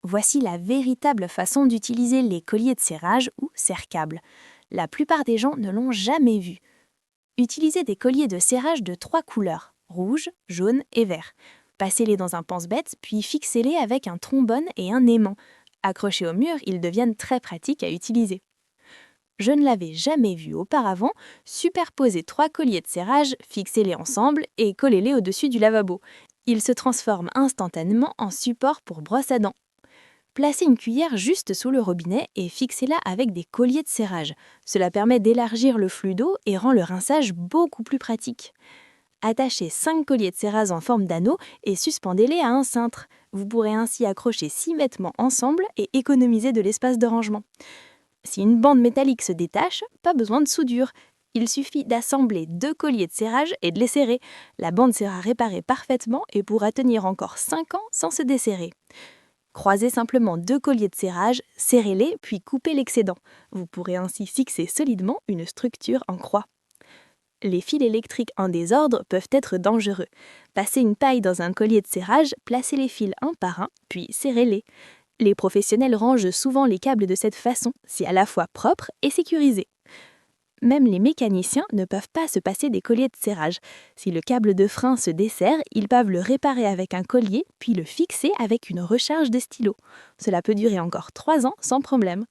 Voici la véritable façon d'utiliser les colliers de serrage ou serre-câbles. La plupart des gens ne l'ont jamais vu. Utilisez des colliers de serrage de 3 couleurs, rouge, jaune et vert. Passez-les dans un pense-bête, puis fixez-les avec un trombone et un aimant. Accrochés au mur, ils deviennent très pratiques à utiliser. Je ne l'avais jamais vu auparavant, superposez 3 colliers de serrage, fixez-les ensemble et collez-les au-dessus du lavabo. Ils se transforment instantanément en support pour brosse à dents. Placez une cuillère juste sous le robinet et fixez-la avec des colliers de serrage. Cela permet d'élargir le flux d'eau et rend le rinçage beaucoup plus pratique. Attachez 5 colliers de serrage en forme d'anneau et suspendez-les à un cintre. Vous pourrez ainsi accrocher 6 vêtements ensemble et économiser de l'espace de rangement. Si une bande métallique se détache, pas besoin de soudure. Il suffit d'assembler 2 colliers de serrage et de les serrer. La bande sera réparée parfaitement et pourra tenir encore 5 ans sans se desserrer. Croisez simplement 2 colliers de serrage, serrez-les puis coupez l'excédent. Vous pourrez ainsi fixer solidement une structure en croix. Les fils électriques en désordre peuvent être dangereux. Passez une paille dans un collier de serrage, placez les fils un par un, puis serrez-les. Les professionnels rangent souvent les câbles de cette façon, c'est à la fois propre et sécurisé. Même les mécaniciens ne peuvent pas se passer des colliers de serrage. Si le câble de frein se desserre, ils peuvent le réparer avec un collier, puis le fixer avec une recharge de stylo. Cela peut durer encore 3 ans sans problème.